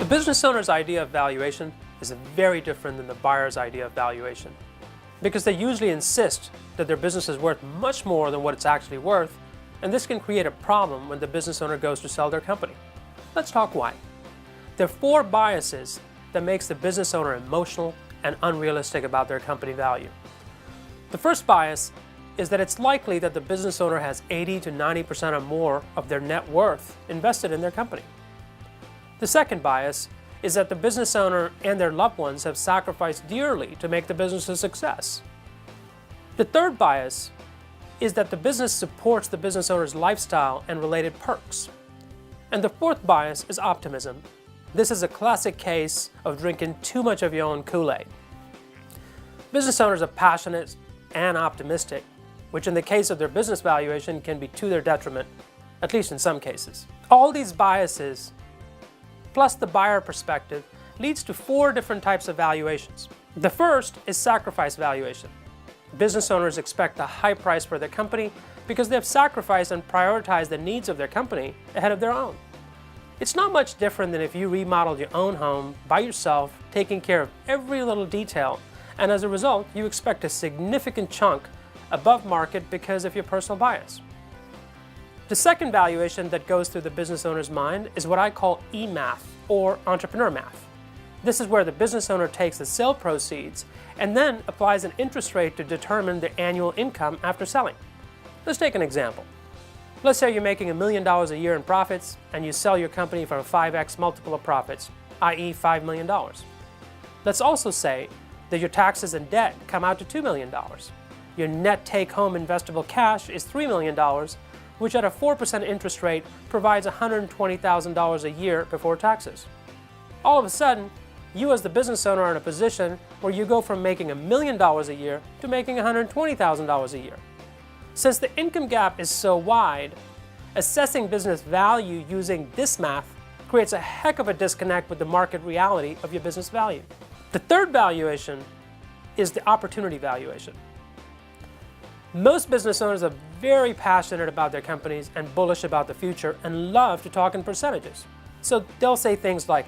business owner's idea of valuation is very different than the buyer's idea of valuation, because they usually insist that their business is worth much more than what it's actually worth, and this can create a problem when the business owner goes to sell their company. Let's talk why. There are 4 biases that makes the business owner emotional and unrealistic about their company value. The first bias is that it's likely that the business owner has 80 to 90% or more of their net worth invested in their company. The second bias is that the business owner and their loved ones have sacrificed dearly to make the business a success. The third bias is that the business supports the business owner's lifestyle and related perks. And the fourth bias is optimism. This is a classic case of drinking too much of your own kool-aid. Business owners are passionate and optimistic, which in the case of their business valuation can be to their detriment, at least in some cases. All these biases, plus the buyer perspective, leads to 4 different types of valuations. The first is sacrifice valuation. Business owners expect a high price for their company because they have sacrificed and prioritized the needs of their company ahead of their own. It's not much different than if you remodeled your own home by yourself, taking care of every little detail, and as a result, you expect a significant chunk above market because of your personal bias. The second valuation that goes through the business owner's mind is what I call E-math, or entrepreneur math. This is where the business owner takes the sale proceeds and then applies an interest rate to determine the annual income after selling. Let's take an example. Let's say you're making $1 million a year in profits and you sell your company for a 5x multiple of profits, i.e. $5 million. Let's also say that your taxes and debt come out to $2 million. Your net take-home investable cash is $3 million, which at a 4% interest rate provides $120,000 a year before taxes. All of a sudden, you as the business owner are in a position where you go from making $1 million a year to making $120,000 a year. Since the income gap is so wide, assessing business value using this math creates a heck of a disconnect with the market reality of your business value. The third valuation is the opportunity valuation. Most business owners are very passionate about their companies and bullish about the future and love to talk in percentages. So they'll say things like,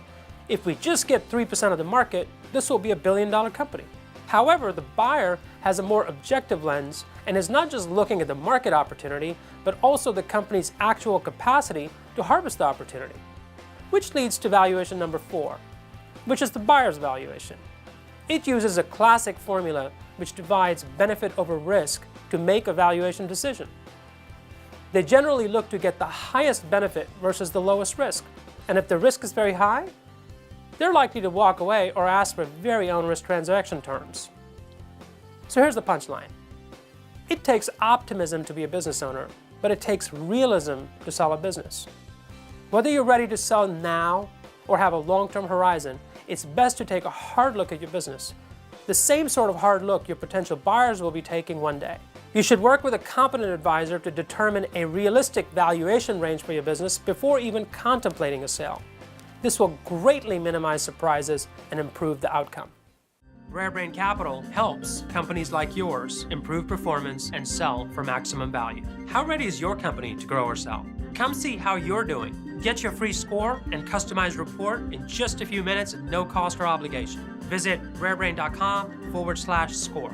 if we just get 3% of the market, this will be $1 billion company. However, the buyer has a more objective lens and is not just looking at the market opportunity, but also the company's actual capacity to harvest the opportunity. Which leads to valuation number 4, which is the buyer's valuation. It uses a classic formula which divides benefit over risk to make a valuation decision. They generally look to get the highest benefit versus the lowest risk, and if the risk is very high, they're likely to walk away or ask for very onerous transaction terms. So here's the punchline. It takes optimism to be a business owner, but it takes realism to sell a business. Whether you're ready to sell now or have a long-term horizon, it's best to take a hard look at your business. The same sort of hard look your potential buyers will be taking one day. You should work with a competent advisor to determine a realistic valuation range for your business before even contemplating a sale. This will greatly minimize surprises and improve the outcome. Rare Brain Capital helps companies like yours improve performance and sell for maximum value. How ready is your company to grow or sell? Come see how you're doing. Get your free score and customized report in just a few minutes at no cost or obligation. Visit rarebrain.com/score.